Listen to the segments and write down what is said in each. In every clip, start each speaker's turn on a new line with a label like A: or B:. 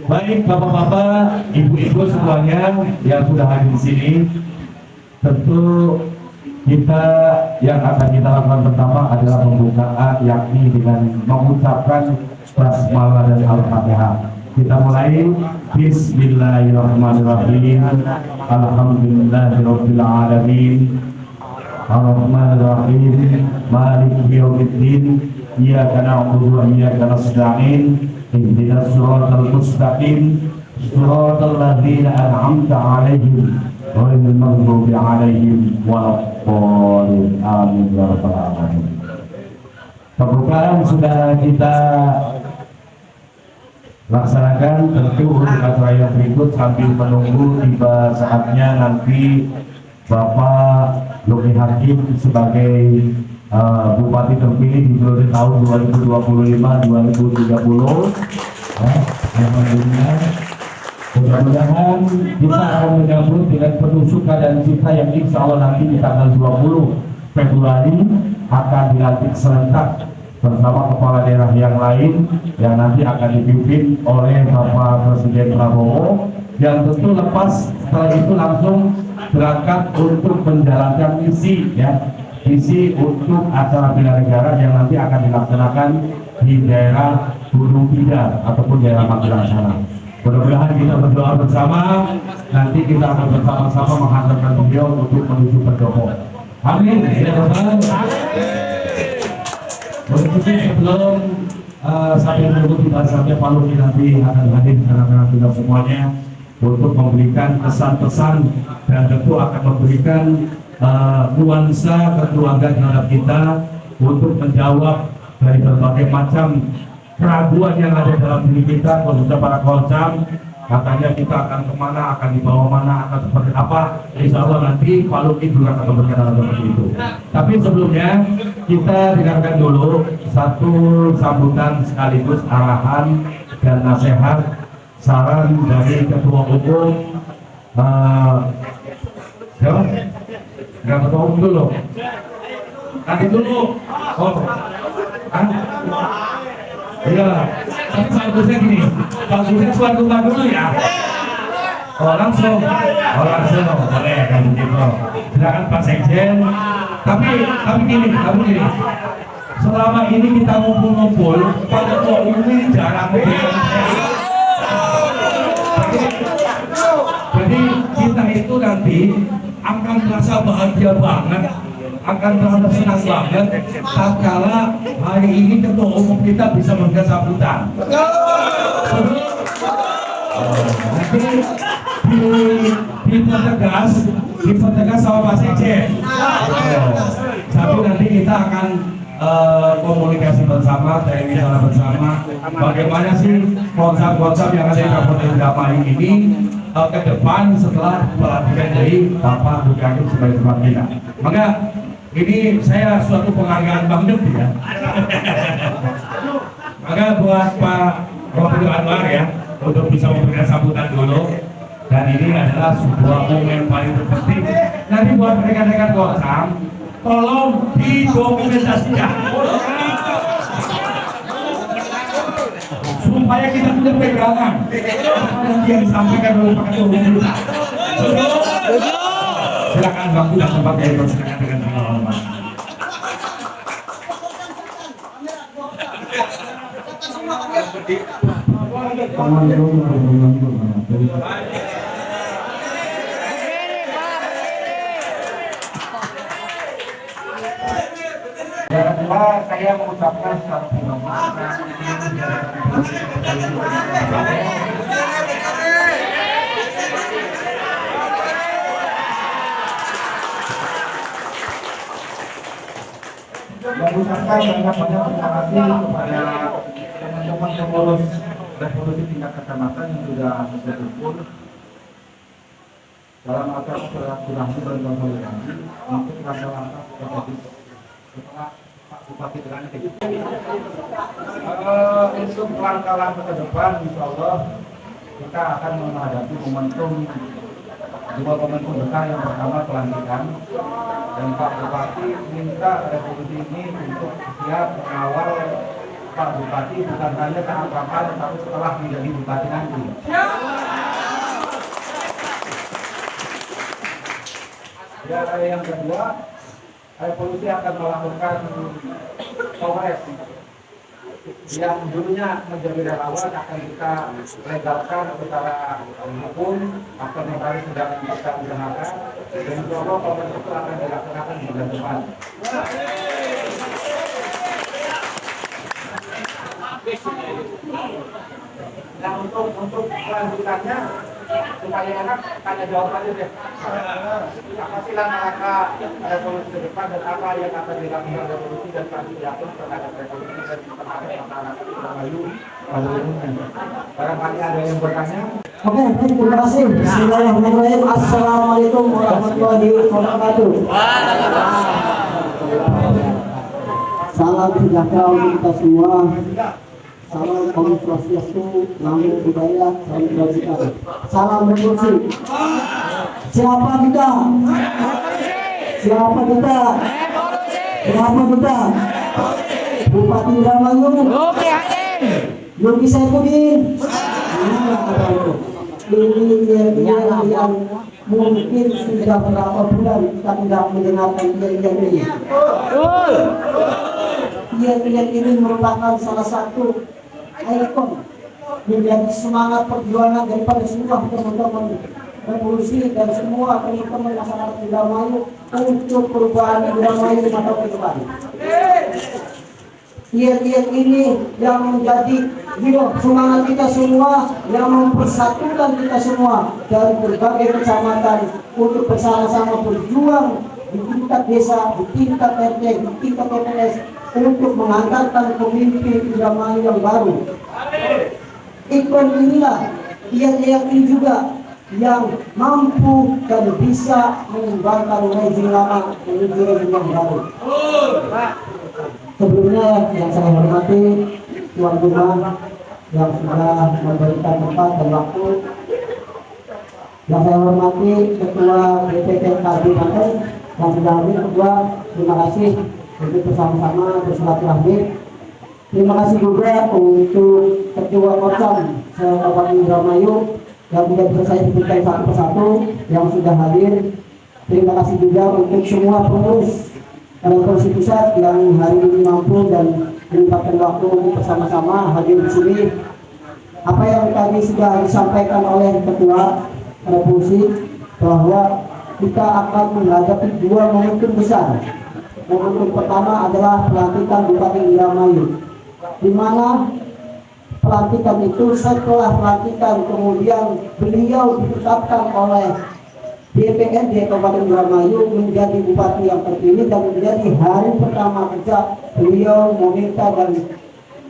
A: Baik Bapak-bapak, Ibu-ibu semuanya yang sudah hadir di sini, tentu kita yang akan kita lakukan pertama adalah pembukaan, yakni dengan mengucapkan basmalah dan al-fatihah. Kita mulai. Bismillahirrahmanirrahim. Alhamdulillahirabbil alamin. Ar-Rahmanir-Rahim. Maliki yaumiddin. Iyyaka na'budu wa iyyaka nasta'in. Ihdinas siratal mustaqim. Siratal ladzina an'amta 'alaihim ghairil maghdubi 'alaihim waladdallin. Amin ya rabbal alamin. Pembukaan sudah kita laksanakan. Tentu untuk acara yang berikut sambil menunggu tiba saatnya nanti Bapak Luki Hakim sebagai Bupati terpilih di periode tahun 2025-2030. Alhamdulillah. Mudah-mudahan kita akan menyambut dengan penuh suka dan cita yang insya Allah nanti di tanggal 20 Februari akan dilantik serentak bersama kepala daerah yang lain yang nanti akan dipimpin oleh Bapak Presiden Prabowo, yang tentu lepas setelah itu langsung berangkat untuk menjalankan misi untuk acara bela negara yang nanti akan dilaksanakan di daerah Gunung Tidar ataupun daerah Magelang sana. Mudah-mudahan kita berdoa bersama, nanti kita akan bersama-sama menghantarkan beliau untuk menuju pendopo. Amin. Begitu sebelum sampai menunggu tiba saatnya Pak Luki nanti akan hadir karena kita semuanya untuk memberikan pesan-pesan dan tentu akan memberikan nuansa kekeluargaan terhadap kita untuk menjawab dari berbagai macam keraguan yang ada dalam diri kita, khususnya para kolcam. Katanya kita akan kemana, akan dibawa mana, akan seperti apa. Insya Allah nanti Pak Luki juga akan memberikan hal seperti itu. Tapi sebelumnya kita dengarkan dulu satu sambutan sekaligus arahan dan nasihat saran dari Ketua Umum. Nggak Ketua Umum dulu. Nanti dulu. Oh, iya. Tapi bagusnya gini, bagusnya tuan rumah dulu ya. Oh langsung, boleh kan begitu. Silakan Pak Sekjen. Tapi gini. Selama ini kita ngumpul-ngumpul, Pak Ketua ini jarang memberikan. Jadi kita itu nanti akan merasa bahagia banget, akan merasa senang banget tatkala hari ini Ketua Umum kita bisa memberikan sambutan. Nanti dipertegas sama Pak Sekjen. Tapi nanti kita akan komunikasi bersama, dari bicara bersama bagaimana sih konsep-konsep yang ada di Kabupaten Indramayu ini ke depan setelah pelantikan dari Bapak Luki Hakim sebagai tempat kita. Maka ini saya suatu penghargaan banget ya. Maka buat Pak Profesor Anwar ya untuk bisa memberikan sambutan dulu, dan ini adalah sebuah momen paling terpenting. Nanti buat rekan-rekan Kolcam, tolong didokumentasikan supaya kita punya pegangan yang disampaikan oleh Pak Ketua Umum kita. Silakan waktu dan tempat yang dipersilakan dengan hormat. Yang kedua, saya mengucapkan satu mengucapkan banyak terima kasih kepada teman-teman pengurus revolusi tingkat kecamatan yang sudah berkumpul dalam acara silaturahmi dan konsolidasi untuk langkah-langkah strategis setelah Pak Bupati dilantik. Untuk langkah-langkah ke depan, insya Allah kita akan menghadapi dua momentum besar. Yang pertama pelantikan, dan Pak Bupati minta revolusi ini untuk siap mengawal Pak Bupati bukan hanya keakraban tapi setelah menjadi bupati nanti. Ya, yang kedua, Revolusi akan melakukan kongres yang dulunya menjadi relawan akan kita legalkan secara hukum atau negara sedang kita usahakan, dan insya Allah kongres itu akan dilaksanakan di bulan depan. Nah, untuk kelanjutannya supaya enak, tanya jawab aja deh. Apa sih langkah revolusi ke depan dan apa yang akan dilakukan revolusi dan kami yakin terhadap revolusi dan terhadap masyarakat Indramayu pada umumnya. Barangkali ada yang bertanya.
B: Oke, baik, terima kasih. Bismillahirrahmanirrahim. Assalamualaikum warahmatullahi wabarakatuh. Salam sejahtera untuk kita semua. Salam Om Swastiastu, Namo Buddhaya, salam kebajikan. Salam revolusi. Siapa kita? Siapa kita? Siapa kita? Bupati Indramayu. Yogi Saifuddin. Ini yang mungkin sudah berapa bulan kita tidak mendengarkan dia ini. Dia ini merupakan salah satu ikon menjadi semangat perjuangan daripada semua teman-teman revolusi dan semua teman-teman masyarakat Indramayu untuk perubahan Indramayu di masa depan. Dia ini yang menjadi semangat kita semua, yang mempersatukan kita semua dari berbagai kecamatan untuk bersama-sama berjuang di tingkat desa, di tingkat RT, di tingkat TPS untuk mengantarkan pemimpin Indramayu yang baru. Ikon inilah dia ini juga yang mampu dan bisa mengembangkan rezim lama menuju rezim yang baru. Sebelumnya yang saya hormati Tuan Rumah yang sudah memberikan tempat dan waktu, yang saya hormati Ketua BPPKB Banten yang sudah hadir. Ketua, terima kasih untuk bersama-sama bersilaturahmi. Terima kasih juga untuk Ketua Kocam Kabupaten Indramayu yang tidak bisa saya sebutkan satu persatu yang sudah hadir. Terima kasih juga untuk semua pengurus Revolusi Pusat yang hari ini mampu dan menyempatkan waktu untuk bersama-sama hadir di sini. Apa yang tadi sudah disampaikan oleh Ketua Revolusi bahwa kita akan menghadapi dua momentum besar. Momentum pertama adalah pelantikan Bupati Indramayu, di mana pelantikan itu setelah pelantikan kemudian beliau ditetapkan oleh DPRD Kabupaten Indramayu menjadi bupati yang terpilih, dan menjadi hari pertama kerja beliau meminta dan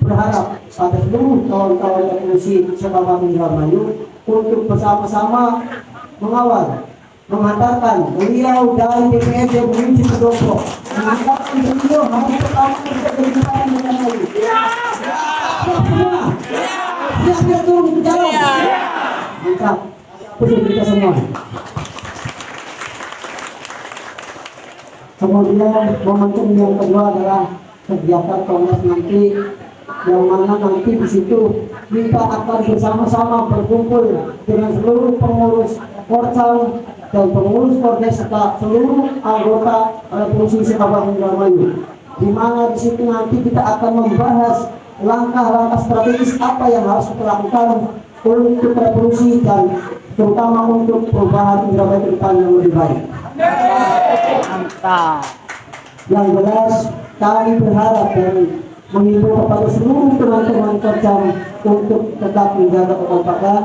B: berharap pada seluruh kawan-kawan revolusi Kabupaten Indramayu untuk bersama-sama mengawal, mengantarkan beliau dari DPRD menuju ke Pendopo, mengantarkan beliau hari pertama kerja jadi bupati Indramayu. Siap turun ke jalan. Mantap, khusus kita semua. Kemudian momentum yang kedua adalah kegiatan kongres nanti, yang mana nanti di situ kita akan bersama-sama berkumpul dengan seluruh pengurus Korcam dan pengurus Kordes serta seluruh anggota Revolusi Kabupaten Indramayu, di mana di situ nanti kita akan membahas langkah-langkah strategis apa yang harus kita lakukan untuk revolusi dan terutama untuk perubahan Indramayu ke depan yang lebih baik. Yang jelas kami berharap dan mengimbau kepada seluruh teman-teman Korcam untuk tetap menjaga kekompakan,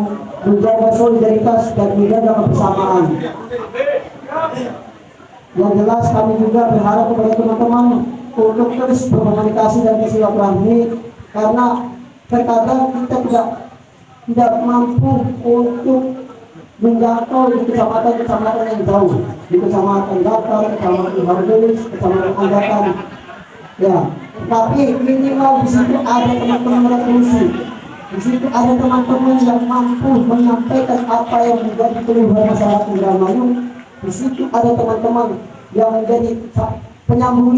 B: menjaga solidaritas dan menjaga kebersamaan. Yang jelas kami juga berharap kepada teman-teman untuk terus berkomunikasi dan bersilaturahmi, karena terkadang kita tidak mampu untuk menjangkau di kecamatan-kecamatan yang jauh, di kecamatan Datar, kecamatan Hargelis, kecamatan Andatan, ya. Tapi minimal di situ ada teman-teman revolusi, di situ ada teman-teman yang mampu menyampaikan apa yang menjadi keluhan masyarakat Indramayu. Di situ ada teman-teman yang menjadi penyambung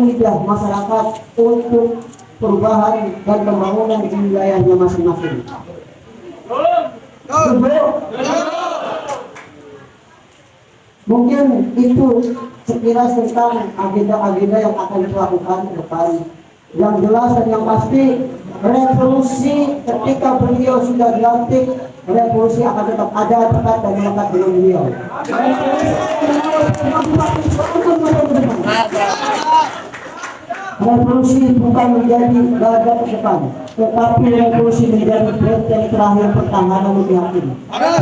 B: lidah masyarakat untuk perubahan dan pembangunan di wilayahnya masing-masing. Mungkin itu sekilas tentang agenda-agenda yang akan dilakukan ke depan. Yang jelas dan yang pasti, revolusi ketika beliau sudah dilantik, revolusi akan tetap ada, tetap dan melekat dengan beliau. Revolusi bukan menjadi garda terdepan, tetapi revolusi menjadi benteng terakhir pertahanan pihak ini.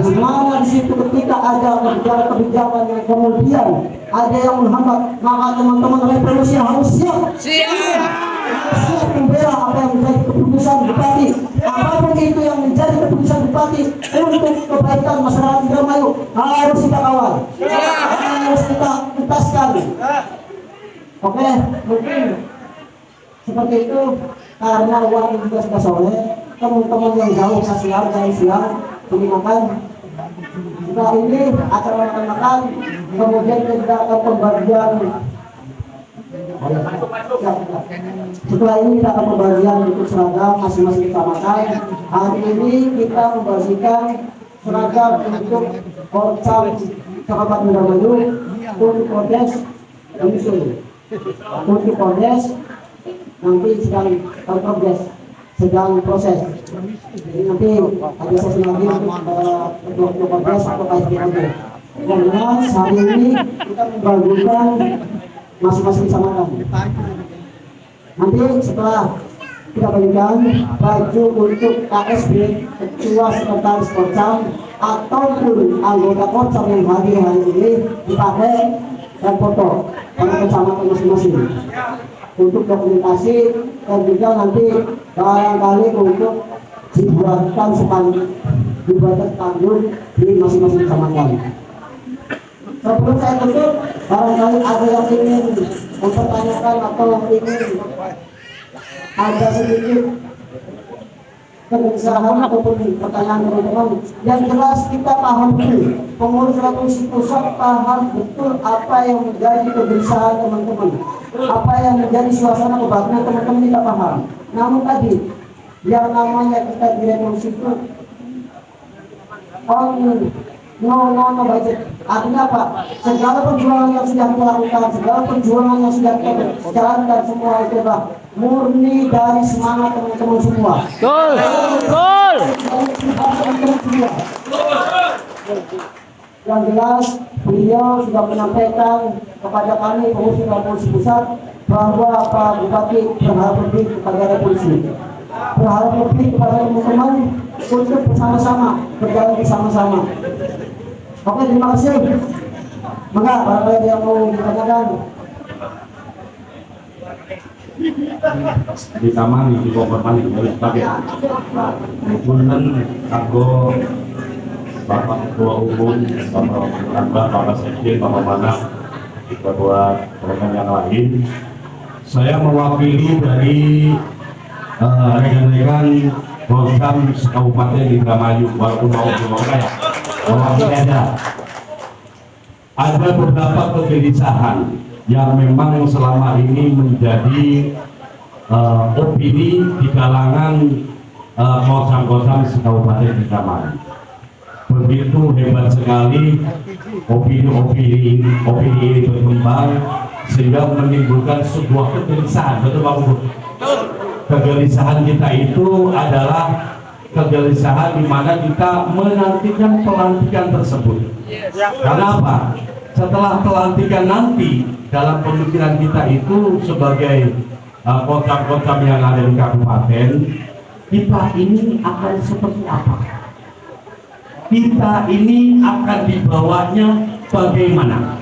B: Di mana di situ ketika ada kebijakan yang kemudian ada yang menghambat, maka teman-teman revolusi harus siap. Siap membela apa yang menjadi keputusan bupati, apapun itu yang menjadi keputusan bupati untuk kebaikan masyarakat Indramayu harus kita kawal, harus kita tuntaskan. Oke, mungkin seperti itu karena uang juga sudah sore. Teman-teman yang jauh kasihan dari siang ini makan. Setelah ini akan makan, kemudian kita akan pembagian. Setelah ini kita akan pembagian untuk seragam masing-masing kecamatan. Hari ini kita membagikan seragam untuk Korcam Kabupaten Indramayu, untuk Polres Indramayu, untuk Polres nanti sedang progres, sedang proses. Jadi nanti ada sesi lagi untuk Polres atau KSPOD. Yang jelas hari ini kita membagikan masing-masing kecamatan. Nanti setelah kita bagikan baju untuk KSB, ketua sekretaris Korcam ataupun anggota Korcam yang hadir hari ini dipakai dan foto pada kecamatan masing-masing untuk dokumentasi, dan juga nanti barangkali untuk dibuatkan spanduk di masing-masing kecamatan. Sebelum saya tutup, barangkali ada yang ingin mempertanyakan atau ingin ada sedikit kegelisahan ataupun pertanyaan teman-teman. Yang jelas kita paham betul, pengurus revolusi pusat paham betul apa yang menjadi kegelisahan teman-teman, apa yang menjadi suasana kebatinan teman-teman, kita paham. Namun tadi yang namanya kita di revolusi itu no budget. Artinya apa? Segala perjuangan yang sudah kita lakukan, segala perjuangan yang sudah kita jalankan, semua itu adalah murni dari semangat teman-teman semua.
C: Betul.
B: Yang jelas beliau sudah menyampaikan kepada kami pengurus revolusi pusat bahwa Pak Bupati berharap lebih kepada revolusi, berharap lebih kepada teman-teman untuk bersama-sama berjalan bersama-sama. Oke, terima kasih. Maka barangkali yang mau ditanyakan.
A: Di taman di Bogor dari sebagai Punten Kanggo Bapak Ketua Umum, Bapak Sekjen, Bapak Mana, kedua rekan yang lain. Saya mewakili dari rekan-rekan Korcam Kabupaten Indramayu, walaupun mau kaya. Ada beberapa kegelisahan yang memang selama ini menjadi opini di kalangan Korcam Kabupaten Indramayu. Begitu hebat sekali opini ini berkembang sehingga menimbulkan sebuah kegelisahan. Betul Pak Bud? Kegelisahan kita itu adalah kegelisahan di mana kita menantikan pelantikan tersebut. Karena apa? Setelah pelantikan nanti, dalam pemikiran kita itu sebagai Korcam-Korcam yang ada di kabupaten, kita ini akan seperti apa? Kita ini akan dibawanya bagaimana?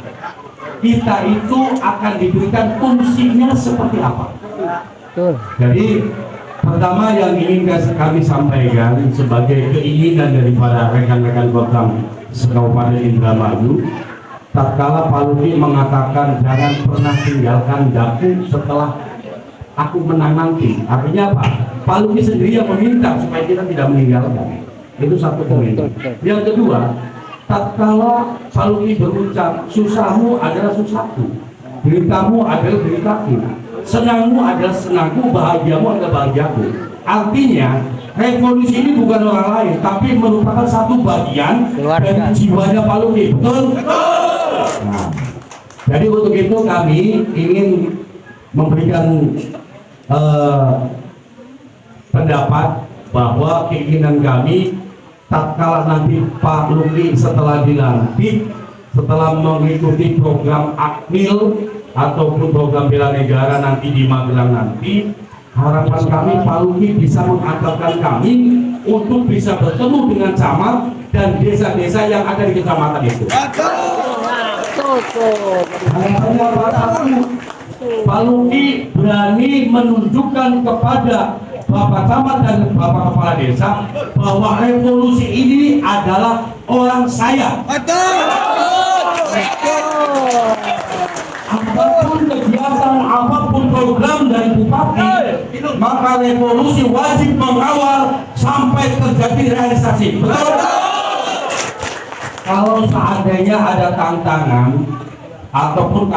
A: Kita itu akan diberikan fungsinya seperti apa? Jadi pertama yang ingin kami sampaikan sebagai keinginan daripada rekan-rekan Korcam Kabupaten Indramayu, tatkala Pak Luki mengatakan jangan pernah tinggalkan Daku setelah aku menang nanti. Artinya apa? Pak Luki sendiri yang meminta supaya kita tidak meninggalkan. Itu satu poin. Yang kedua, tatkala Pak Luki berucap susahmu adalah susahku, deritamu adalah deritaku, senangmu adalah senangku, bahagiamu adalah bahagiaku. Artinya revolusi ini bukan orang lain, tapi merupakan satu bagian dari jiwanya Pak Luki. Betul? Nah, jadi untuk itu kami ingin memberikan pendapat bahwa keinginan kami tatkala nanti Pak Luki setelah dilantik, setelah mengikuti program Akmil ataupun program bela negara nanti di Magelang nanti, harapan kami Pak Luki bisa mengangkatkan kami untuk bisa bertemu dengan camat dan desa-desa yang ada di kecamatan itu. Harapannya Pak Luki berani menunjukkan kepada Bapak Camat dan Bapak Kepala Desa bahwa revolusi ini adalah orang saya. Apapun kegiatan, apapun program dari Bupati, maka revolusi wajib mengawal sampai terjadi realisasi. Betul? Kalau seandainya ada tantangan ataupun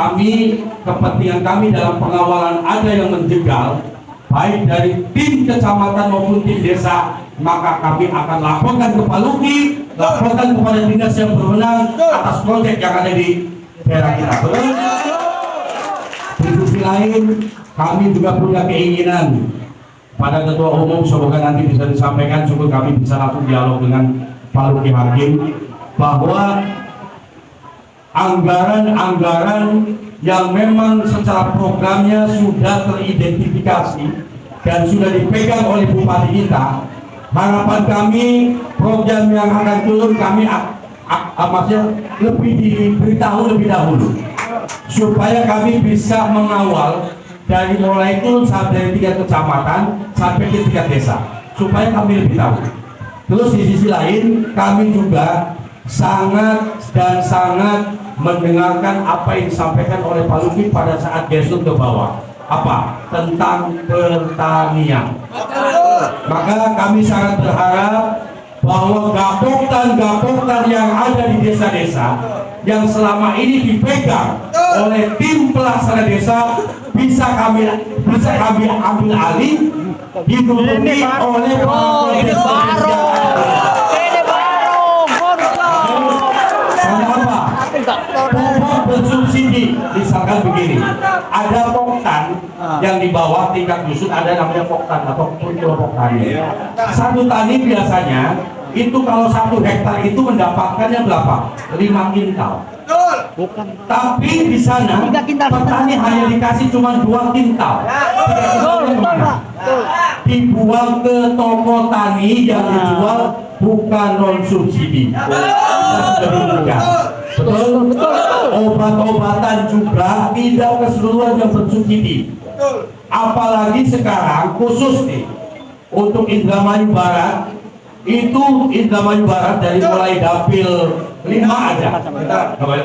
A: kepentingan kami dalam pengawalan ada yang menjegal, baik dari tim kecamatan maupun tim desa, maka kami akan laporkan ke Pak Luki, laporkan kepada dinas yang berwenang atas proyek yang ada di daerah kita. Betul? Di sisi lain, kami juga punya keinginan pada Ketua Umum, semoga nanti bisa disampaikan, supaya kami bisa langsung dialog dengan Pak Luki Hakim, bahwa anggaran-anggaran yang memang secara programnya sudah teridentifikasi dan sudah dipegang oleh Bupati kita, harapan kami program yang akan turun kami maksudnya lebih diberitahu lebih dahulu supaya kami bisa mengawal dari mulai turun sampai dari 3 kecamatan sampai ke 3 desa, supaya kami lebih tahu. Terus di sisi lain kami juga sangat mendengarkan apa yang disampaikan oleh Pak Luki pada saat gestur ke bawah, apa tentang pertanian. Maka kami sangat berharap bahwa gapoktan yang ada di desa-desa yang selama ini dipegang oleh tim pelaksana desa bisa kami ambil alih, diduduki oleh pupuk bersubsidi. Misalkan begini, ada poktan yang di bawah tingkat dusun, ada namanya poktan atau kelompok tani. Satu tani biasanya itu kalau 1 hektar itu mendapatkannya berapa? 5 kintal. Tapi di sana petani hanya dikasih cuma 2 kintal. Dibuang ke toko tani yang dijual bukan non subsidi. Betul. Obat-obatan juga tidak keseluruhan yang bersubsidi. Apalagi sekarang khusus nih untuk Indramayu Barat, itu Indramayu Barat dari mulai dapil 5 aja,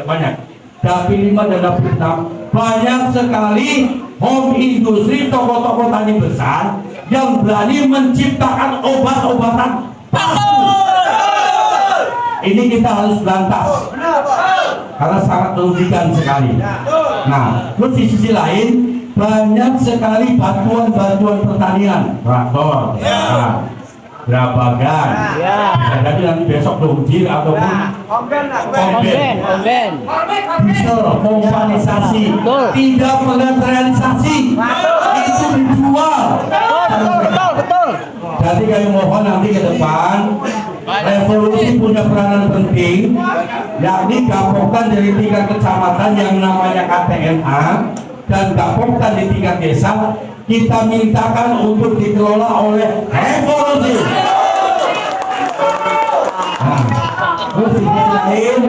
A: banyak. Dapil 5 dan dapil 6 banyak sekali home industri, toko-toko tani besar yang berani menciptakan obat-obatan palsu. Ini kita harus berantas karena sangat merugikan sekali. Nah, terus di sisi lain banyak sekali bantuan pertanian, traktor, gerabagan, bisa jadi nanti besok dojir ataupun komben, diesel, pompanisasi, tidak pernah terrealisasi, itu dijual. Betul. Jadi kami mohon nanti ke depan revolusi punya peranan penting, yakni gapoktan dari 3 kecamatan yang namanya KTNA dan gapoktan di 3 desa kita mintakan untuk dikelola oleh revolusi. Terus di sisi lain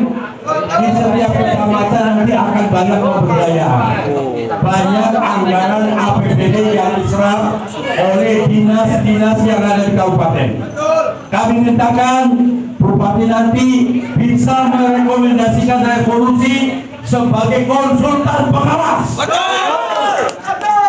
A: di setiap kecamatan nanti akan banyak pemberdayaan, banyak anggaran APBD yang diserap oleh dinas-dinas yang ada di kabupaten. Kami mintakan Bupati nanti bisa merekomendasikan revolusi sebagai konsultan pengawas.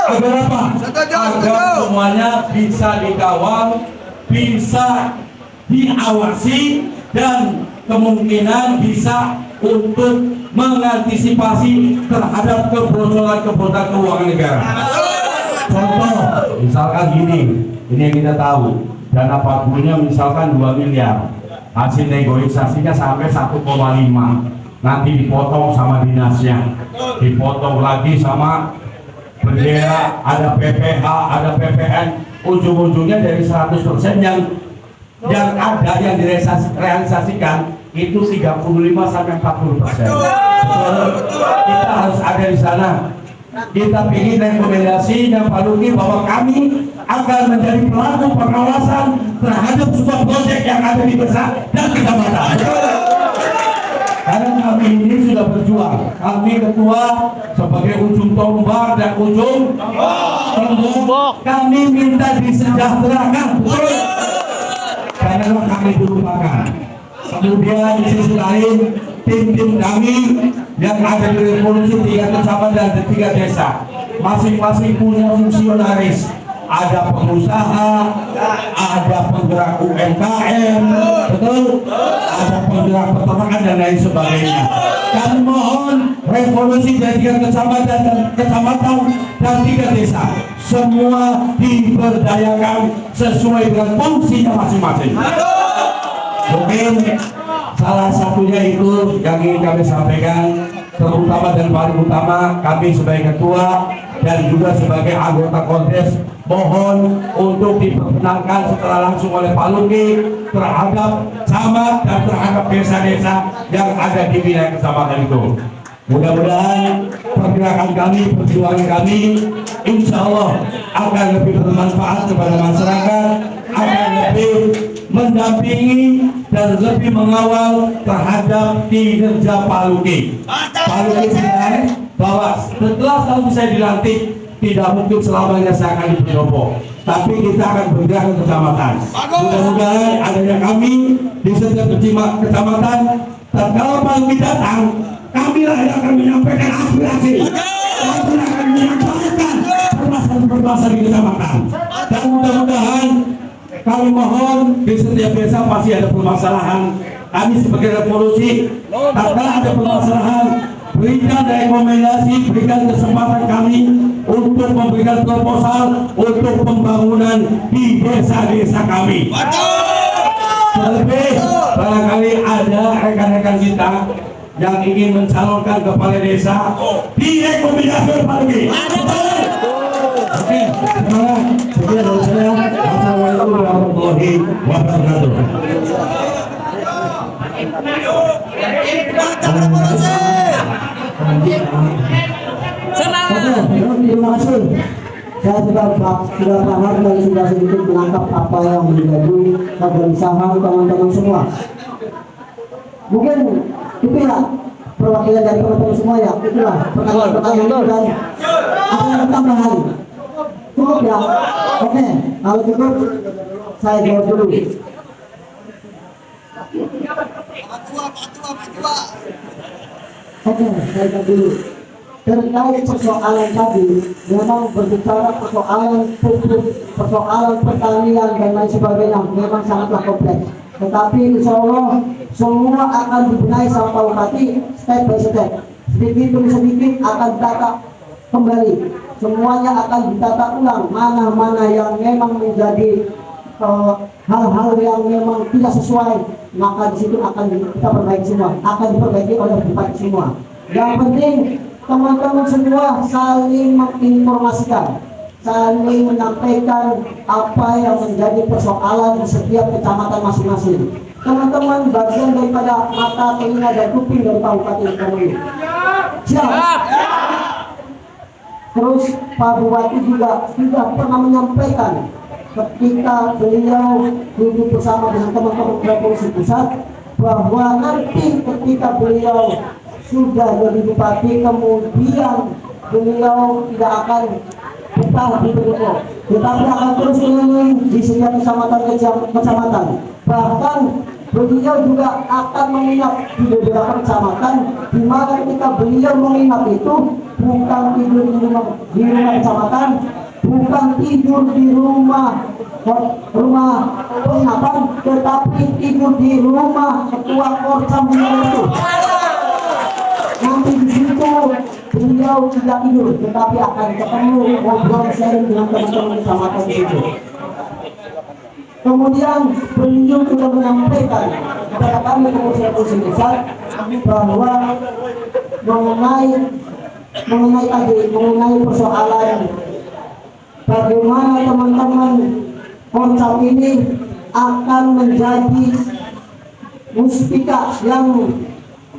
A: Agar apa? Agar semuanya bisa dikawal, bisa diawasi, dan kemungkinan bisa untuk mengantisipasi terhadap kebocoran keuangan negara. Contoh, misalkan gini, ini yang kita tahu, dana pagunya misalkan 2 miliar, hasil negosiasinya sampai 1,5, nanti dipotong sama dinasnya, dipotong lagi sama bendera, ada PPH, ada PPN, ujung-ujungnya dari 100% yang ada yang direalisasikan itu 35 sampai 40%. Kita harus ada di sana. Kita ingin rekomendasinya Pak Luki bahwa kami akan menjadi pelaku pengawasan terhadap sebuah proyek yang ada di desa dan kecamatan. Karena kami ini sudah berjuang. Kami ketua sebagai ujung tombak dan ujung tombak. Kami minta disejahterakan. Karena kami dilupakan. Kemudian di sisi lain tim-tim kami yang ada di revolusi 3 kecamatan dan 3 desa masing-masing punya fungsionaris, ada pengusaha, ada penggerak UMKM, betul, ada penggerak peternakan dan lain sebagainya. Kami mohon revolusi dari 3 kecamatan dan 3 desa semua diberdayakan sesuai dengan fungsinya masing-masing. Mungkin salah satunya itu yang ingin kami sampaikan, terutama dan paling utama kami sebagai ketua dan juga sebagai anggota Kongres mohon untuk diperkenalkan secara langsung oleh Pak Luki terhadap camat dan terhadap desa-desa yang ada di wilayah kecamatan itu. Mudah-mudahan pergerakan kami, perjuangan kami insya Allah akan lebih bermanfaat kepada masyarakat, akan lebih mendampingi dan lebih mengawal terhadap kinerja Pak Luki. Pak Luki bilang bahwa setelah tahun saya dilantik tidak mungkin selamanya saya akan di pendopo, tapi kita akan bergerak ke kecamatan. Mudah-mudahan adanya kami di setiap kecamatan, dan kalau Pak Luki datang, kamilah yang akan menyampaikan aspirasi, kami akan menyampaikan permasalahan-permasalahan di kecamatan. Dan mudah-mudahan kami mohon di setiap desa pasti ada permasalahan. Kami sebagai revolusi, tak ada permasalahan, berikan rekomendasi, berikan kesempatan kami untuk memberikan proposal untuk pembangunan di desa-desa kami. Terlebih barangkali ada rekan-rekan kita yang ingin mencalonkan kepala desa, direkomendasi oleh Pak Luki. Oke, sekian dari saya. Assalamualaikum warahmatullahi wabarakatuh.
B: Terima kasih. Saya sudah paham dan sudah sedikit menangkap apa yang menjadi kegelisahan teman-teman semua. Mungkin itulah perwakilan dari teman-teman semua ya. Itulah pertanyaan-pertanyaan dan apa yang tambahan. Cukup ya? Oke, kalau cukup saya jawab dulu. Oke, saya jawab dulu. Terkait persoalan tadi, memang berbicara persoalan pupuk, persoalan pertanian dan lain sebagainya, memang sangatlah kompleks. Tetapi insya Allah semua akan dibenahi sama Pak Bupati step by step, sedikit demi sedikit akan ditata kembali. Semuanya akan ditata ulang, mana-mana yang memang menjadi hal-hal yang memang tidak sesuai, maka di situ akan kita perbaiki semua, akan diperbaiki oleh Bupati semua. Yang penting teman-teman semua saling menginformasikan, saling menyampaikan apa yang menjadi persoalan di setiap kecamatan masing-masing. Teman-teman bagian daripada mata, telinga, dan kuping dari Pak Bupati kami. Siap. Terus Pak Bupati juga sudah pernah menyampaikan ketika beliau duduk bersama dengan teman-teman Revolusi Pusat bahwa nanti ketika beliau sudah jadi bupati, kemudian beliau tidak akan betah di Pendopo, tetapi akan terus keliling di setiap kecamatan. Bahkan beliau juga akan menginap di beberapa kecamatan, di mana ketika beliau menginap itu bukan tidur di rumah kecamatan, bukan tidur di rumah penginapan, tetapi tidur di rumah ketua Korcam itu. Nanti di situ beliau tidak tidur, tetapi akan ketemu ngobrol sharing dengan teman-teman kecamatan di situ. Kemudian beliau juga menyampaikan kepada kami pengurus desa bahwa mengenai persoalan bagaimana teman-teman Korcam ini akan menjadi muspika yang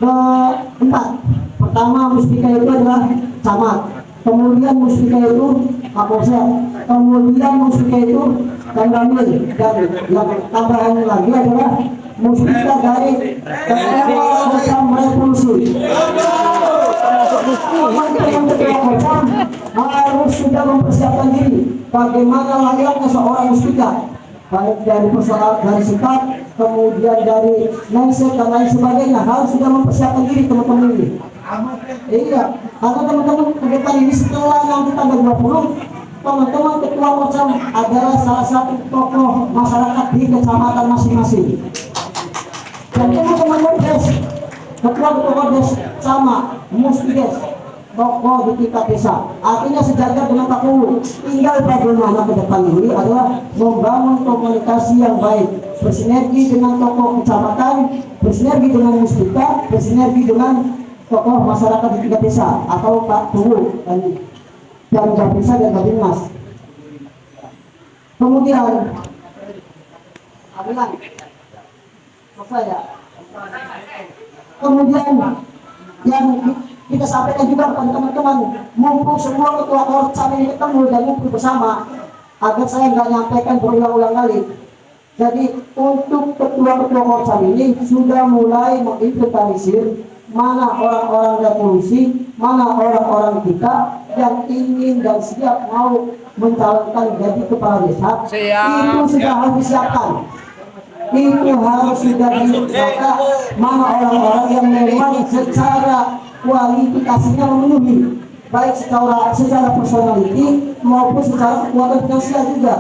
B: keempat. Pertama muspika itu adalah camat, kemudian muspika itu kapolsek, kemudian muspika itu Kanramil, dan yang tambahan lagi adalah muspika dari Ketua Korcam Revolusi. Ketua Korcam harus sudah mempersiapkan diri bagaimana layaknya seorang muspika, baik dari persoalan dari sikap, kemudian dari mindset dan lain sebagainya, harus sudah mempersiapkan diri teman-teman ini. Iya, karena teman-teman ke depan ini setelah nanti tanggal 20, teman-teman Ketua Korcam adalah salah satu tokoh masyarakat di kecamatan masing-masing. Dan teman-teman ketua des sama mesti des tokoh di tingkat desa, artinya sejajar dengan Pak Ulu. Tinggal bagaimana ke depan ini adalah membangun komunikasi yang baik, bersinergi dengan tokoh kecamatan, bersinergi dengan muspika, bersinergi dengan tokoh masyarakat di tingkat desa atau Pak Ulu dan Gabinsa dan Gabinmas. Kemudian yang kita sampaikan juga kepada teman-teman, mumpung semua ketua Korcam ini ketemu dan ngumpul bersama, agar saya nggak nyampaikan berulang-ulang kali. Jadi untuk ketua-ketua Korcam ini sudah mulai menginventarisir mana orang-orang revolusi, mana orang-orang kita yang ingin dan siap mau mencalonkan jadi kepala desa. Itu sudah harus disiapkan. Itu harus sudah disiapkan mana orang-orang yang memang secara kualifikasinya memenuhi, baik secara personality maupun secara kekuatan finansial juga.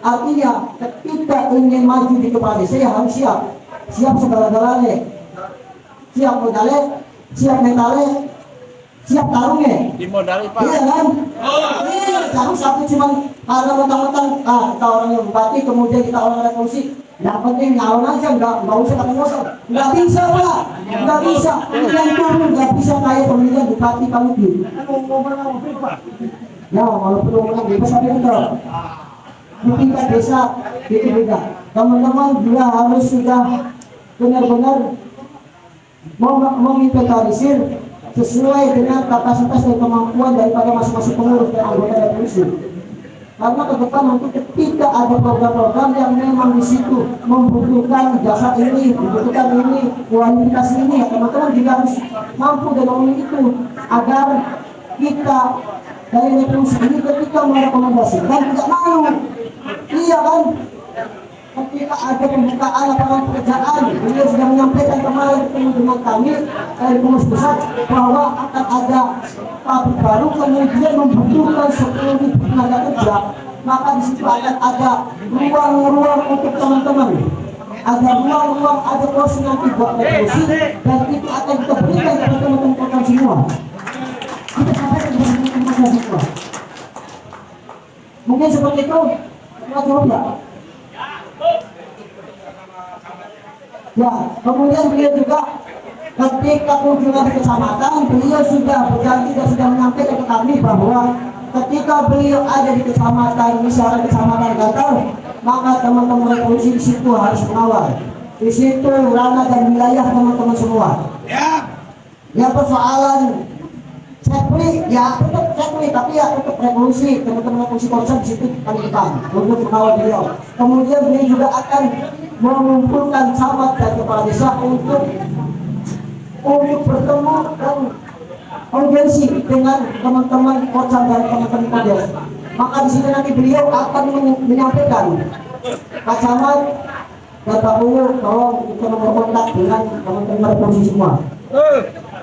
B: Artinya ketika ingin maju di kepala desa ya harus siap segala-galanya, siap modalnya, siap mentalnya, siap tarungnya.
C: Dimodali Pak.
B: Iya kan? Jangan satu cuma karena mentang-mentang kita orang yang bupati, kemudian kita orang revolusi, yang penting nyalon aja, nggak usah ketemu ngosong. Nggak bisa Pak, nggak bisa. Yang turun nggak bisa kayak pemilihan bupati kamu di. Ya walaupun ngomongnya bebas tapi betul. Di tingkat desa itu beda. Teman-teman juga harus sudah benar-benar menginventarisir sesuai dengan kapasitas dan kemampuan daripada masing-masing pengurus dan anggota revolusi. Karena ke depan nanti ketika ada program-program yang memang di situ membutuhkan jasa ini, membutuhkan ini, kualifikasi ini, ya teman-teman juga harus mampu dan memenuhi itu agar kita dari revolusi ini ketika merekomendasikan tidak malu. Iya kan? Ketika ada pembukaan lapangan pekerjaan, beliau sudah menyampaikan kemarin ketemu dengan kami dari pengurus pusat bahwa akan ada pabrik baru, kemudian membutuhkan 10.000 tenaga kerja, maka di situ akan ada ruang-ruang untuk teman-teman, ada ruang-ruang, ada porsi nanti buat revolusi, dan itu akan kita berikan kepada teman-teman semua. Kita sampaikan kepada teman-teman semua. Mungkin seperti itu. Kita jawab ya. Ya, kemudian beliau juga ketika kunjungan di kecamatan, beliau sudah berjanji dan sudah menyampaikan ke kami bahwa ketika beliau ada di kecamatan, misalnya kecamatan Gatal, maka teman-teman revolusi di situ harus mengawal. Di situ ranah dan wilayah teman-teman semua. Ya persoalan sekwi, ya tetap sekwi, tapi ya tetap revolusi, teman-teman revolusi Korcam di situ kami depan untuk mengawal beliau. Kemudian beliau juga akan mengumpulkan camat dan kepala desa untuk bertemu dan audiensi dengan teman-teman Korcam dan teman-teman Kodes. Maka di sini nanti beliau akan menyampaikan Pak Camat dan Pak Bungu, tolong kita nomor kontak dengan teman-teman revolusi semua.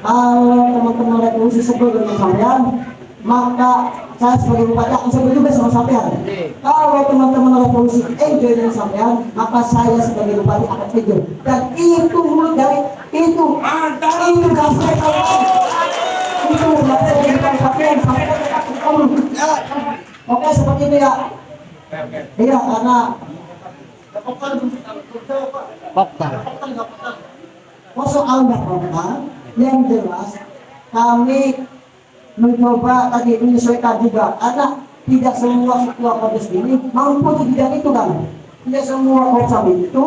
B: Kalau teman-teman revolusi sebut dengan sampean, maka saya sebagai bupati akan sebut juga sama sampean. Kalau teman-teman revolusi enjoy dengan sampean, maka saya sebagai bupati akan enjoy. Dan itu mulai dari itu dasar itu Oke, seperti itu ya. Iya, karena
C: Pokta.
B: oh, soal nggak pokta, yang jelas kami mencoba tadi menyesuaikan juga karena tidak semua ketua Kopdis ini mampu di bidang itu kan. Tidak semua Kopsam itu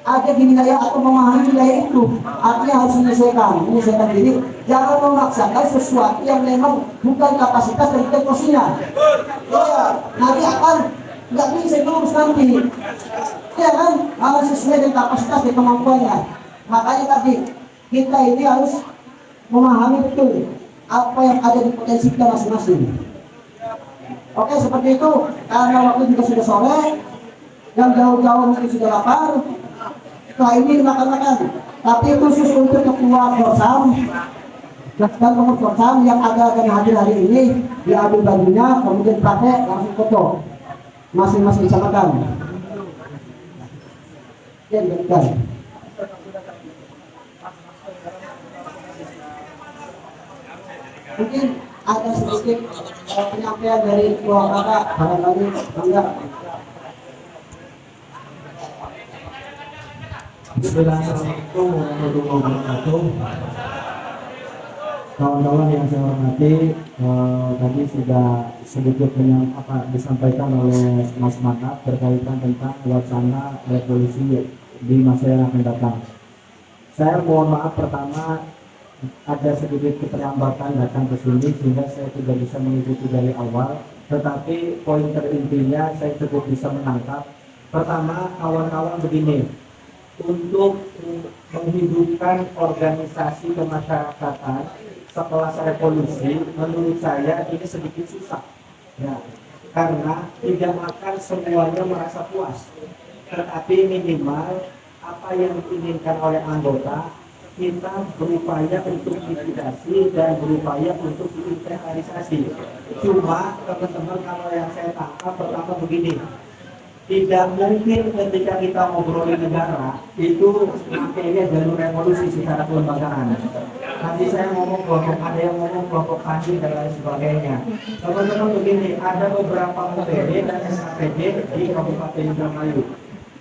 B: ada di wilayah atau memahami wilayah itu. Artinya harus menyesuaikan diri. Jangan memaksakan sesuatu yang memang bukan kapasitas dari teknosinya. Ya, nanti akan nggak bisa lurus nanti. Ya kan, harus sesuai dengan kapasitas dan kemampuannya. Makanya tadi kita ini harus memahami betul apa yang ada di potensi kita masing-masing. Oke, seperti itu. Karena waktu juga sudah sore, yang jauh-jauh mungkin sudah lapar. Setelah ini makan-makan. Tapi khusus untuk ketua Korsam dan pengurus Korsam yang ada dan hadir hari ini, diambil bajunya, kemudian pakai langsung foto. Masing-masing bisa makan. Ya, demikian. Mungkin ada sedikit penyampaian dari dua kakak barangkali enggak.
D: Assalamualaikum warahmatullahi wabarakatuh. Kawan-kawan yang saya hormati, tadi sudah sedikit disampaikan oleh Mas Manap berkaitan tentang wacana revolusi di masa yang akan datang. Saya mohon maaf pertama ada sedikit keterlambatan datang ke sini sehingga saya tidak bisa mengikuti dari awal, tetapi poin terintinya saya cukup bisa menangkap. Pertama, kawan-kawan begini, untuk menghidupkan organisasi kemasyarakatan setelah revolusi, menurut saya ini sedikit susah, ya, karena tidak akan semuanya merasa puas, tetapi minimal apa yang diinginkan oleh anggota kita berupaya untuk mitigasi dan berupaya untuk diinventarisasi. Cuma teman-teman, kalau yang saya tangkap pertama begini, tidak mungkin ketika kita ngobrolin negara itu makanya jalur revolusi secara kelembagaan. Nanti saya ngomong kelompok, ada yang ngomong kelompok tani dan lain sebagainya. Teman-teman begini, ada beberapa UPD dan SKPD di Kabupaten Indramayu.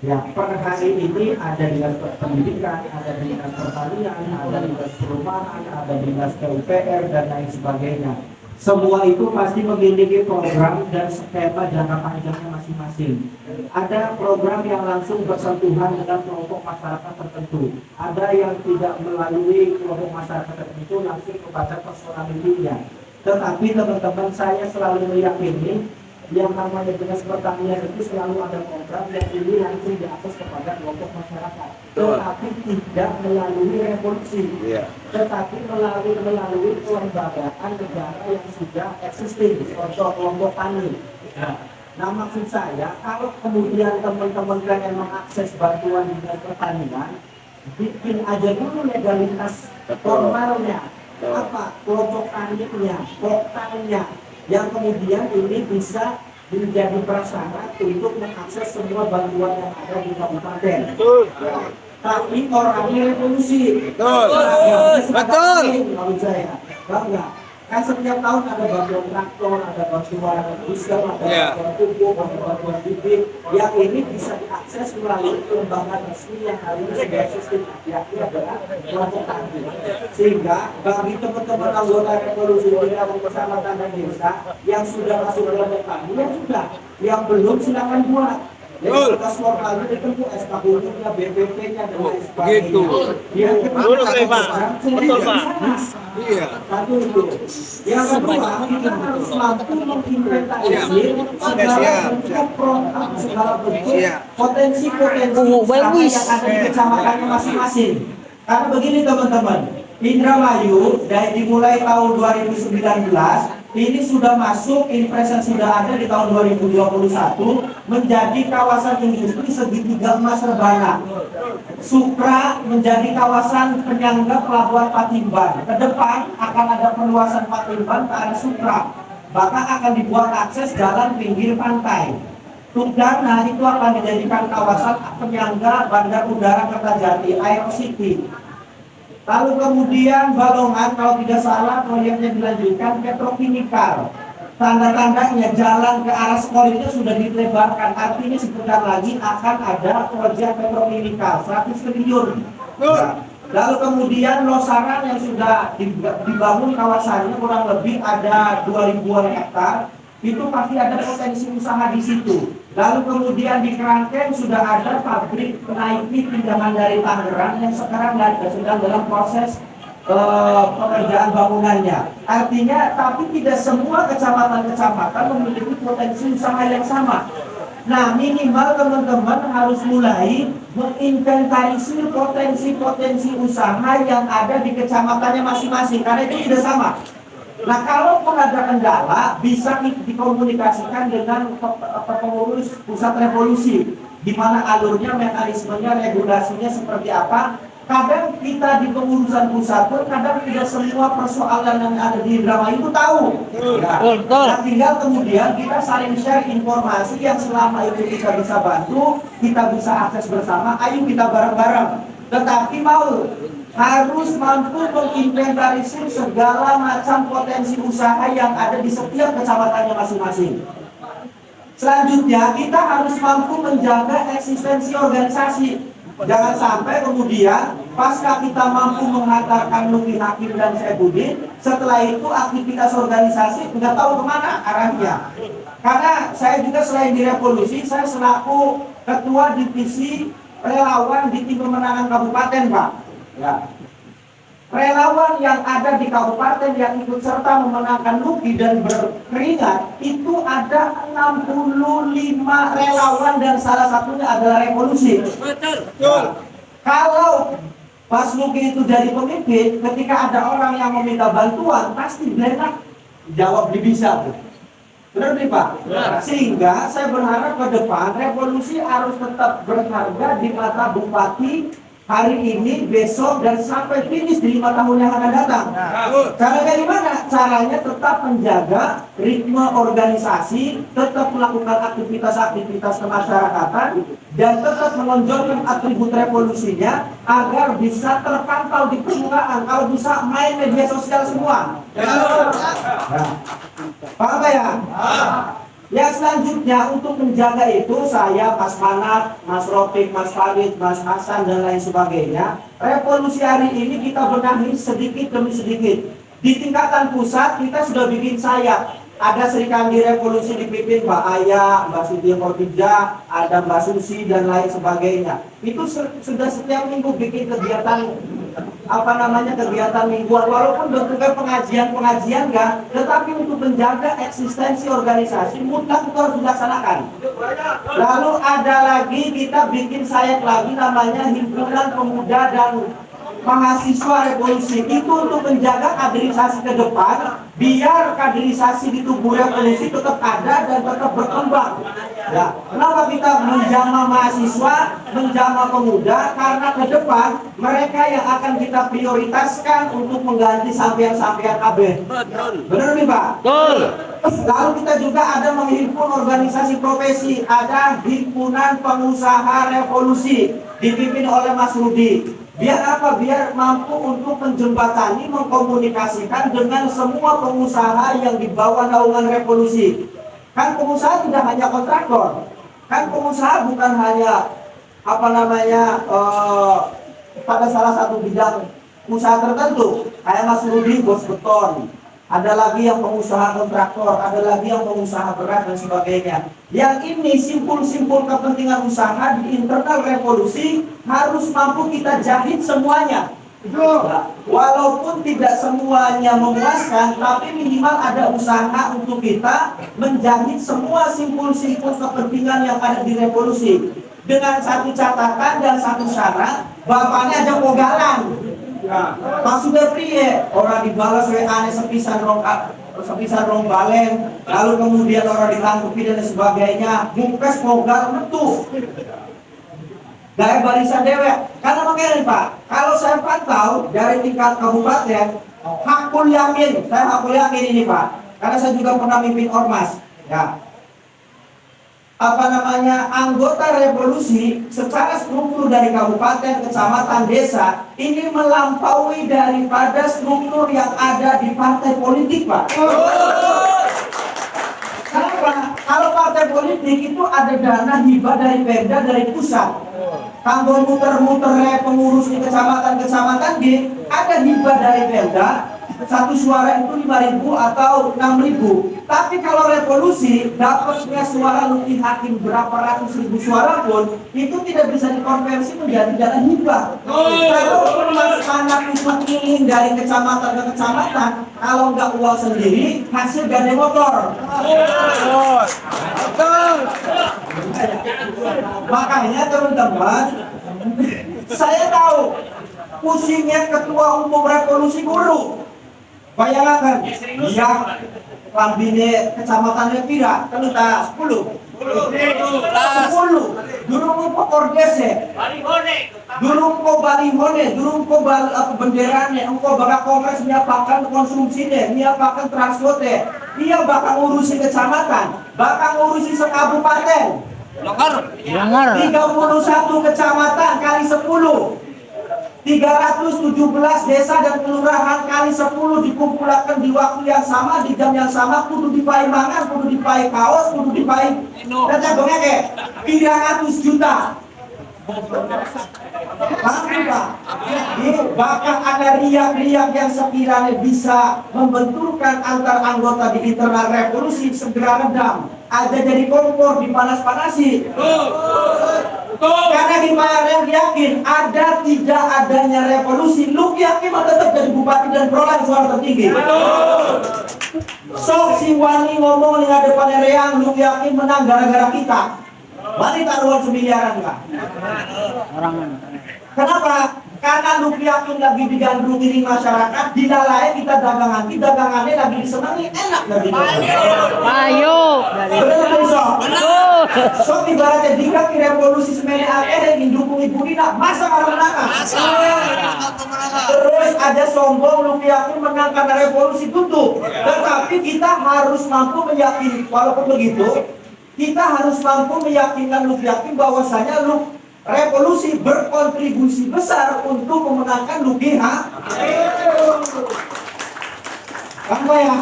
D: Ya, per hari ini ada dinas pendidikan, ada dinas pertanian, ada dinas perumahan, ada dinas PUPR dan lain sebagainya. Semua itu pasti memiliki program dan skema jangka panjangnya masing-masing. Ada program yang langsung bersentuhan dengan kelompok masyarakat tertentu. Ada yang tidak melalui kelompok masyarakat tertentu langsung kepada personalitinya. Tetapi teman-teman, saya selalu meyakini yang namanya dinas pertanian itu selalu ada program yang ini langsung diakses kepada kelompok masyarakat, tetapi tidak melalui revolusi, tetapi melalui kelembagaan negara yang sudah existing, contoh kelompok tani. Nah, maksud saya, kalau kemudian teman-teman pengen mengakses bantuan dinas pertanian, bikin aja dulu legalitas formalnya, apa kelompok taninya, poktannya, yang kemudian ini bisa menjadi prasyarat untuk mengakses semua bantuan yang ada di kabupaten. Tapi orangnya revolusi.
C: Betul.
D: Menurut saya, bangga. Kan setiap tahun ada bantuan traktor, ada bantuan diesel, ada bantuan pupuk, ada bantuan bibit. Yang ini bisa diakses melalui lembaga resmi yang hari ini sudah sistem yakni adalah kelompok tani. Sehingga bagi teman-teman anggota revolusi di kampung kecamatan dan desa yang sudah masuk kelompok tani, ya sudah. Yang belum silakan buat. Atas formalnya itu SKB-nya, BPP-nya dan lain sebagainya. Yang kedua, betul Pak. Iya. Satu itu. Yang kedua, kita harus mampu menginventarisir segala bentuk program, segala bentuk potensi-potensi yang ada di kecamatannya masing-masing. Karena begini teman-teman, Indramayu dari dimulai tahun 2019 ini sudah masuk, impresen sudah ada di tahun 2021 menjadi kawasan industri segitiga emas rebana. Supra menjadi kawasan penyangga pelabuhan Patimban. Ke depan akan ada perluasan Patimban ke arah Supra. Bahkan akan dibuat akses jalan pinggir pantai. Tugana itu akan dijadikan kawasan penyangga Bandar Udara Kertajati, Aero City. Lalu kemudian Balongan, kalau tidak salah proyeknya dilanjutkan petrokimikal.
B: tanda-tandanya jalan ke arah sekolah itu sudah dilebarkan, artinya sebentar lagi akan ada proyek petrokimia 100 triliun. Ya. Lalu kemudian Losaran yang sudah dibangun kawasannya kurang lebih ada 2000-an hektar, itu pasti ada potensi usaha di situ. Lalu kemudian di Kerangkeng sudah ada pabrik Nike pinjaman dari Tangerang yang sekarang sedang dalam proses pekerjaan bangunannya. Artinya, tapi tidak semua kecamatan-kecamatan memiliki potensi usaha yang sama. Nah, minimal teman-teman harus mulai menginventarisir potensi-potensi usaha yang ada di kecamatannya masing-masing, karena itu tidak sama. Nah, kalaupun ada kendala, bisa dikomunikasikan dengan pengurus pusat revolusi, di mana alurnya, mekanismenya, regulasinya seperti apa. Kadang kita di pengurusan pusat pun kadang tidak semua persoalan yang ada di drama itu tahu. Ya. Nah, tinggal kemudian kita saling share informasi yang selama itu kita bisa bantu, kita bisa akses bersama, ayo kita bareng-bareng. Tetapi harus mampu menginventarisir segala macam potensi usaha yang ada di setiap kecamatannya masing-masing. Selanjutnya, kita harus mampu menjaga eksistensi organisasi. Jangan sampai kemudian pasca kita mampu menghantarkan Luki Hakim dan Saifuddin, setelah itu aktivitas organisasi nggak tahu kemana arahnya. Karena saya juga selain di revolusi, saya selaku ketua divisi relawan di tim pemenangan kabupaten, Pak. Ya. Relawan yang ada di kabupaten yang ikut serta memenangkan Luki dan berkeringat itu ada 65 relawan dan salah satunya adalah revolusi. Nah, kalau pas Luki itu jadi pemimpin, ketika ada orang yang meminta bantuan pasti benar jawab bisa. Benar nih Pak? Sehingga saya berharap ke depan revolusi harus tetap berharga di mata bupati hari ini, besok, dan sampai finish di 5 tahun yang akan datang. Caranya gimana? Caranya tetap menjaga ritme organisasi, tetap melakukan aktivitas-aktivitas kemasyarakatan, dan tetap menonjolkan atribut revolusinya agar bisa terpantau di permukaan. Kalau bisa main media sosial semua. Paham ya? Yang selanjutnya untuk menjaga itu saya, Mas Manat, Mas Rofik, Mas Farid, Mas Hasan dan lain sebagainya. Revolusi hari ini kita benahi sedikit demi sedikit. Di tingkatan pusat kita sudah bikin sayap. Ada Serikandi Revolusi dipimpin Mbak Aya, Mbak Siti Khotijah, ada Mbak Susi dan lain sebagainya. Itu sudah setiap minggu bikin kegiatan kegiatan mingguan, walaupun bentuknya pengajian kan, tetapi untuk menjaga eksistensi organisasi mutlak itu harus dilaksanakan. Lalu ada lagi kita bikin sayap lagi namanya Himpunan Pemuda dan Mahasiswa Revolusi, itu untuk menjaga kaderisasi ke depan, biar kaderisasi di tubuh revolusi tetap ada dan tetap berkembang. Ya, kenapa kita menjamah mahasiswa, menjamah pemuda? Karena ke depan mereka yang akan kita prioritaskan untuk mengganti sampean-sampean KB. Benar nih Pak? Betul. Lalu kita juga ada menghimpun organisasi profesi, ada Himpunan Pengusaha Revolusi dipimpin oleh Mas Rudi. Biar apa? Biar mampu untuk menjembatani, mengkomunikasikan dengan semua pengusaha yang di bawah naungan revolusi. Kan pengusaha tidak hanya kontraktor, kan pengusaha bukan hanya pada salah satu bidang usaha tertentu, kayak Mas Rudi bos beton, ada lagi yang pengusaha kontraktor, ada lagi yang pengusaha beras dan sebagainya. Yang ini simpul-simpul kepentingan usaha di internal revolusi harus mampu kita jahit semuanya. Nah, walaupun tidak semuanya memuaskan, tapi minimal ada usaha untuk kita menjahit semua simpul-simpul kepentingan yang ada di revolusi. Dengan satu catatan dan satu syarat, bapaknya aja pogalan. Maksudnya priye, orang dibalas WA-nya sepisan rong balen, lalu kemudian orang ditangkupi dan sebagainya, mungkes pogal metu. Dari barisan dewek, karena makanya nih Pak, kalau saya pantau dari tingkat kabupaten, hakul yakin, saya hakul yakin ini Pak, karena saya juga pernah mimpin ormas, ya. Anggota revolusi secara struktur dari kabupaten, kecamatan, desa ini melampaui daripada struktur yang ada di partai politik Pak. partai politik itu ada dana hibah dari Pemda, dari pusat. Kanggo muter-muter pengurus di kecamatan-kecamatan ada hibah dari Pemda. Satu suara itu 5.000 atau 6.000. Tapi kalau revolusi dapatnya suara lebih hakim berapa ratus ribu suara pun itu tidak bisa dikonversi menjadi dana hibah. Kalau Mas anak itu keliling dari kecamatan ke kecamatan, kalau nggak uang sendiri hasil gade motor. Makanya teman-teman, saya tahu pusingnya ketua umum revolusi guru. Bayangkan, dia lambine kecamatannya pira, keluta 10. 10. Durung ko ordese. Durung ko balihone, durung ko benderane, engko bakal kongres nyiapakan konsumsine, nyiapakan transporte. Dia bakal ngurusi kecamatan, bakal ngurusi sekabupaten.
C: Langar.
B: 31 kecamatan kali 10. 317 desa dan kelurahan kali 10 dikumpulkan di waktu yang sama, di jam yang sama, kudu dipai mangan, kudu dipai kaos, kudu dipai data bengeke 300 juta. Paham Pak? Bahkan ada riak-riak yang sekiranya bisa membenturkan antar anggota di internal revolusi segera redam. Ada jadi kompor dipanas-panasi. Karena Himayan yakin ada tidak adanya revolusi, lu yakin tetap jadi bupati dan peroleh suara tertinggi. Sok si Wani ngomong di depannya Reang, lu yakin menang gara-gara kita. Wani taruhan semiliaran enggak? Kenapa? Karena lu yakin lagi digandrungi masyarakat, di lalai kita dagangannya lagi disenangi, enak lagi.
C: Ayo.
B: Benar. So ibaratnya jika revolusi semene akeh yang dukung ibu Nina, masa kalau menang? Terus ada sombong lu yakin menang karena revolusi tutup. Tetapi kita harus mampu meyakini, walaupun begitu, kita harus mampu meyakinkan lu yakin bahwasanya lu revolusi berkontribusi besar untuk memenangkan Luki Apa ya?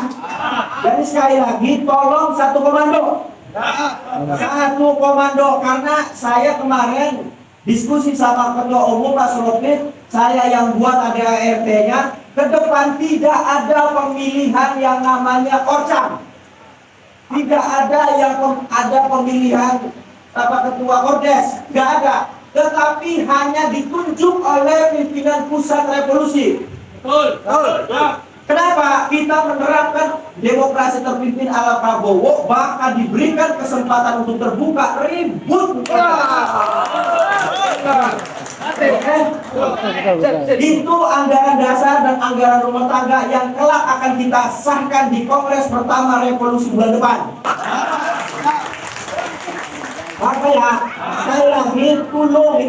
B: Jadi sekali lagi tolong satu komando. Satu komando, karena saya kemarin diskusi sama ketua umum Mas Rofit, saya yang buat ADART-nya, ke depan tidak ada pemilihan yang namanya orcam. Tidak ada yang ada pemilihan ketua Kordes, nggak ada. Tetapi hanya ditunjuk oleh pimpinan pusat revolusi. Kenapa? Kita menerapkan demokrasi terpimpin ala Prabowo, bahkan diberikan kesempatan untuk terbuka ribut. Itu anggaran dasar dan anggaran rumah tangga yang kelak akan kita sahkan di kongres pertama revolusi bulan depan. Apa ya? Sekali lagi tulung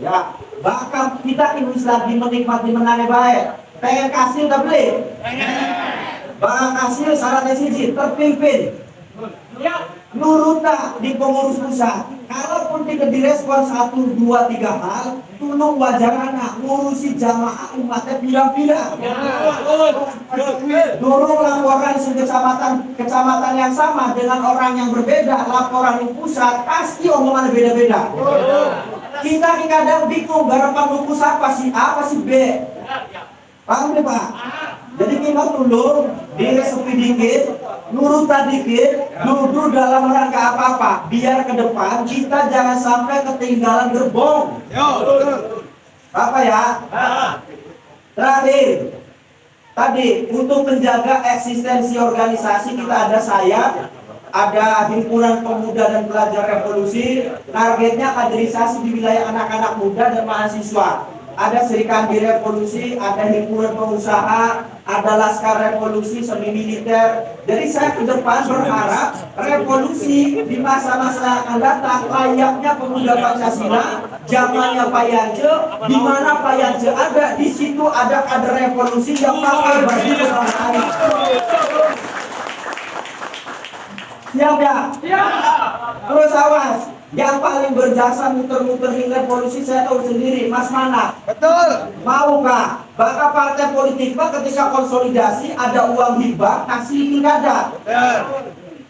B: ya, bahkan kita ini lagi menikmati menangnya baik. Pengen kasih udah beli. Bahkan kasih syaratnya siji terpimpin. Nuruta di pengurus pusat. Kalaupun tidak direspon 1, 2, 3 hal, tulung wajarana ngurusi jamaah umatnya pirang-pirang. Durung laporan di kecamatan yang sama dengan orang yang berbeda, laporan di pusat pasti omongan beda-beda. Kita kadang bingung garapan lukus apa sih A, apa sih B. Paham nih Pak? Jadi kita tulung diresepi dikit, nurut dikit, duduk dalam rangka apa-apa. Biar ke depan kita jangan sampai ketinggalan gerbong. Apa ya? Terakhir, tadi untuk menjaga eksistensi organisasi kita ada saya, ada himpunan pemuda dan pelajar revolusi. Targetnya kaderisasi di wilayah anak-anak muda dan mahasiswa. Ada Serikandi Revolusi, ada himpunan pengusaha, ada Laskar Revolusi, semi militer. Jadi saya ke depan berharap revolusi di masa-masa yang akan datang layaknya pemuda Pancasila, zamannya Pak Yance, di mana Pak Yance ada, di situ ada kader revolusi yang pakai baju kebangsaan. Siap ya? Terus awas. Yang paling berjasa muter-muter hingga revolusi saya tahu sendiri, Mas Mana.
C: Betul.
B: Maukah? Bahkan partai politik Pak ketika konsolidasi ada uang hibah, kasih pilkada.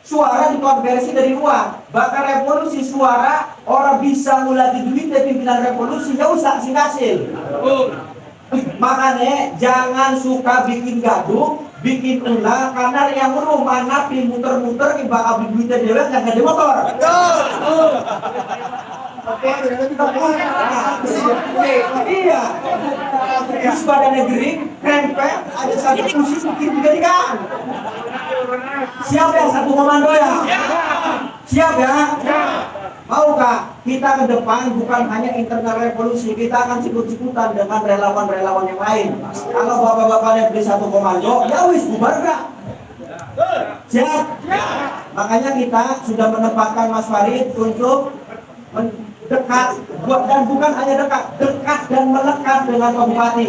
B: suara dikonversi dari uang. Bahkan revolusi suara orang bisa mulai duit dari pimpinan revolusi ya usah hasil. Makanya jangan suka bikin gaduh, bikin ulah, karena yang rumah napi muter-muter bakal duitnya dewek dan gak ada motor. Iya. Terus badannya gering, krempet, ada satu kursi sedikit dijadikan. Siap ya satu komando ya? Siap ya? Maukah kita ke depan bukan hanya internal revolusi, kita akan sikut-sikutan dengan relawan-relawan yang lain. Kalau bapak-bapaknya beri satu komando, ya wis bubar gak? Siap? Makanya kita sudah menempatkan Mas Farid untuk dekat, dan bukan hanya dekat dan melekat dengan Pak Bupati.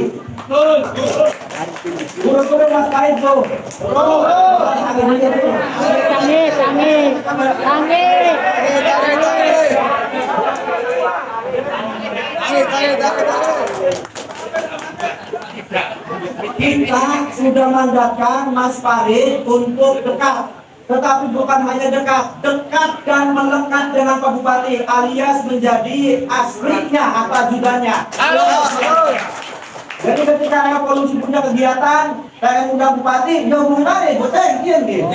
B: Turun Mas Farid tuh. Kita sudah mandatkan Mas Farid untuk dekat, tetapi bukan hanya dekat dan melekat dengan Pak Bupati, alias menjadi aslinya atau ajudannya. Jadi ketika revolusi punya kegiatan, saya undang Bupati, dia hubungin aja, boceng, gitu.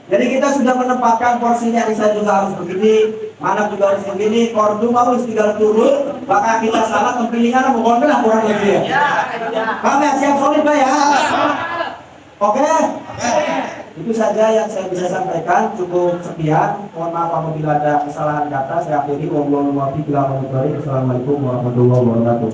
B: Jadi kita sudah menempatkan porsinya, Risa juga harus begini, Manak juga harus begini, Kordu mau tinggal turun, maka kita salah kepilihan mau lah kurang lebih ya. Kami siap solid Pak ya. Oke? Itu saja yang saya bisa sampaikan, cukup sekian. Mohon maaf apabila ada kesalahan kata, saya akhiri. Wassalamualaikum warahmatullahi wabarakatuh.